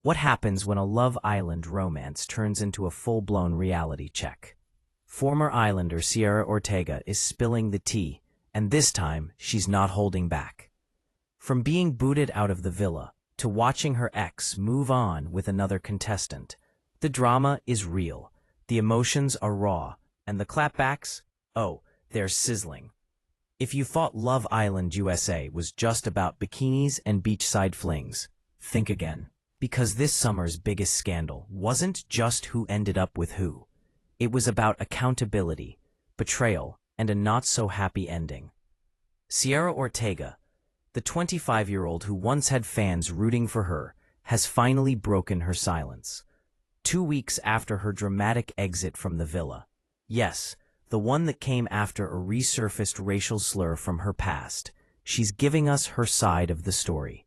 What happens when a Love Island romance turns into a full-blown reality check? Former Islander Cierra Ortega is spilling the tea, and this time she's not holding back. From being booted out of the villa to watching her ex move on with another contestant, the drama is real, the emotions are raw, and the clapbacks, oh, they're sizzling. If you thought Love Island USA was just about bikinis and beachside flings, think again. Because this summer's biggest scandal wasn't just who ended up with who. It was about accountability, betrayal, and a not-so-happy ending. Cierra Ortega, the 25-year-old who once had fans rooting for her, has finally broken her silence. 2 weeks after her dramatic exit from the villa. Yes, the one that came after a resurfaced racial slur from her past. She's giving us her side of the story.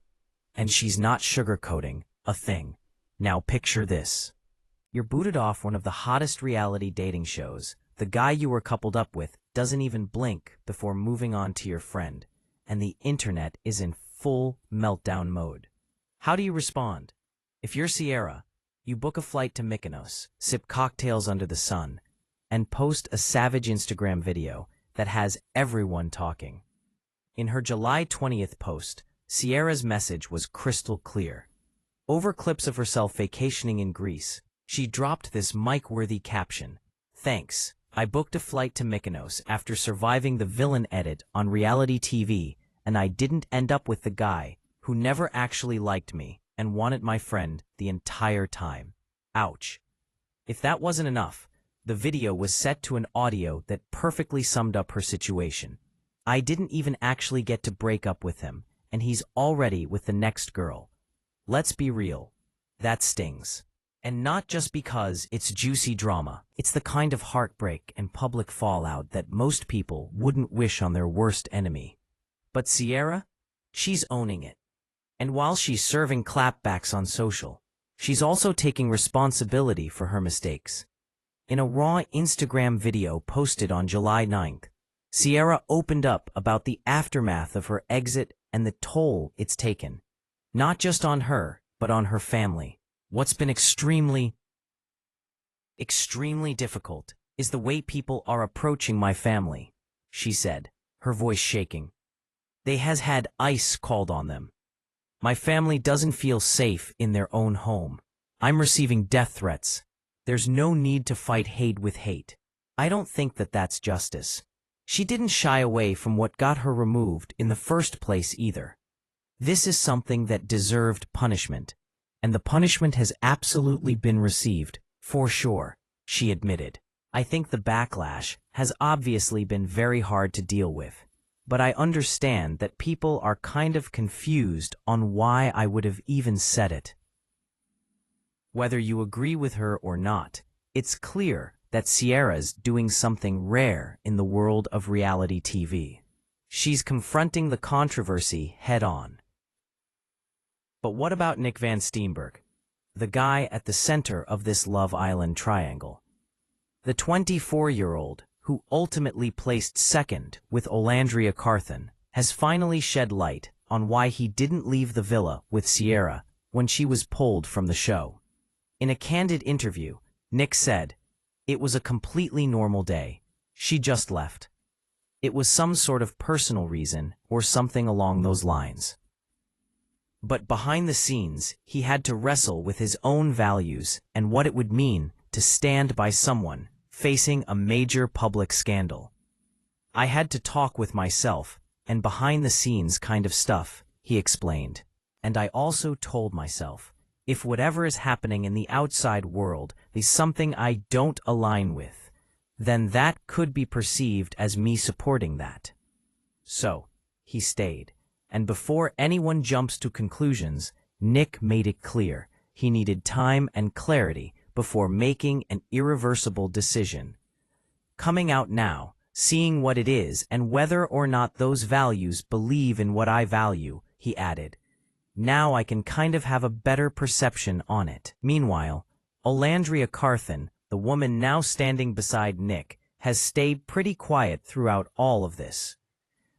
And she's not sugarcoating a thing. Now picture this. You're booted off one of the hottest reality dating shows. The guy you were coupled up with doesn't even blink before moving on to your friend, and the internet is in full meltdown mode. How do you respond? If you're Cierra, you book a flight to Mykonos, sip cocktails under the sun, and post a savage Instagram video that has everyone talking. In her July 20th post, Cierra's message was crystal clear. Over clips of herself vacationing in Greece, she dropped this mic-worthy caption: "Thanks, I booked a flight to Mykonos after surviving the villain edit on reality TV, and I didn't end up with the guy who never actually liked me and wanted my friend the entire time." Ouch. If that wasn't enough, the video was set to an audio that perfectly summed up her situation. "I didn't even actually get to break up with him, and he's already with the next girl." Let's be real, that stings. And not just because it's juicy drama, it's the kind of heartbreak and public fallout that most people wouldn't wish on their worst enemy. But Cierra? She's owning it. And while she's serving clapbacks on social, she's also taking responsibility for her mistakes. In a raw Instagram video posted on July 9th, Cierra opened up about the aftermath of her exit and the toll it's taken. Not just on her, but on her family. What's been extremely difficult is the way people are approaching my family, she said, her voice shaking. They has had ICE called on them. My family doesn't feel safe in their own home. I'm receiving death threats. There's no need to fight hate with hate. I don't think that that's justice. She didn't shy away from what got her removed in the first place either. This is something that deserved punishment, and the punishment has absolutely been received, for sure, she admitted. I think the backlash has obviously been very hard to deal with, but I understand that people are kind of confused on why I would have even said it. Whether you agree with her or not, it's clear that Cierra's doing something rare in the world of reality TV. She's confronting the controversy head-on. But what about Nic Vansteenberghe, the guy at the center of this Love Island triangle? The 24-year-old, who ultimately placed second with Olandria Carthen, has finally shed light on why he didn't leave the villa with Cierra when she was pulled from the show. In a candid interview, Nic said, "It was a completely normal day. She just left. It was some sort of personal reason or something along those lines." But behind the scenes, he had to wrestle with his own values and what it would mean to stand by someone facing a major public scandal. "I had to talk with myself and behind-the-scenes kind of stuff," he explained. "And I also told myself, if whatever is happening in the outside world is something I don't align with, then that could be perceived as me supporting that." So, he stayed. And before anyone jumps to conclusions, Nic made it clear he needed time and clarity before making an irreversible decision. "Coming out now, seeing what it is and whether or not those values believe in what I value," he added. "Now I can kind of have a better perception on it." Meanwhile, Olandria Carthen, the woman now standing beside Nic, has stayed pretty quiet throughout all of this.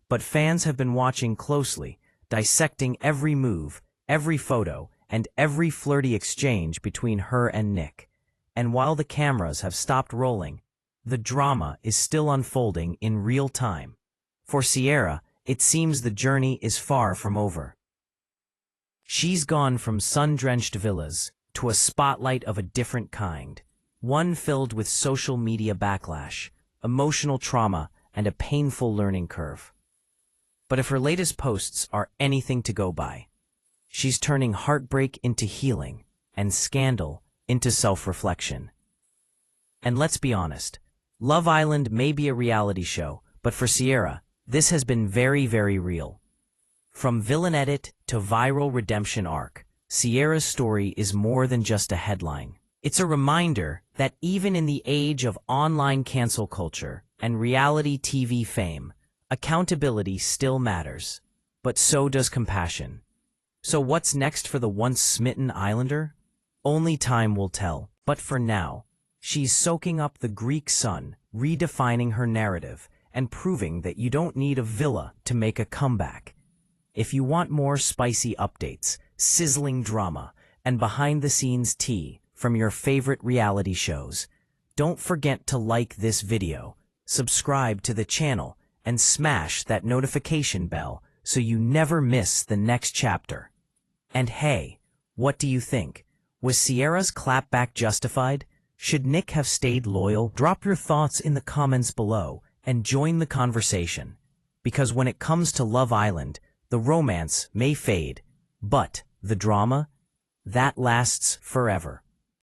But fans have been watching closely, dissecting every move, every photo, and every flirty exchange between her and Nic. And while the cameras have stopped rolling, the drama is still unfolding in real time. For Cierra, it seems the journey is far from over. She's gone from sun-drenched villas to a spotlight of a different kind, one filled with social media backlash, emotional trauma, and a painful learning curve. But if her latest posts are anything to go by, she's turning heartbreak into healing and scandal into self-reflection. And let's be honest, Love Island may be a reality show, but for Cierra, this has been very, very real. From villain edit to viral redemption arc, Cierra's story is more than just a headline. It's a reminder that even in the age of online cancel culture and reality TV fame, accountability still matters, but so does compassion. So what's next for the once smitten Islander? Only time will tell. But for now, she's soaking up the Greek sun, redefining her narrative, and proving that you don't need a villa to make a comeback. If you want more spicy updates, sizzling drama, and behind-the-scenes tea from your favorite reality shows, don't forget to like this video, subscribe to the channel, and smash that notification bell so you never miss the next chapter. And hey, what do you think? Was Cierra's clapback justified? Should Nic have stayed loyal? Drop your thoughts in the comments below and join the conversation. Because when it comes to Love Island, the romance may fade, but the drama, that lasts forever.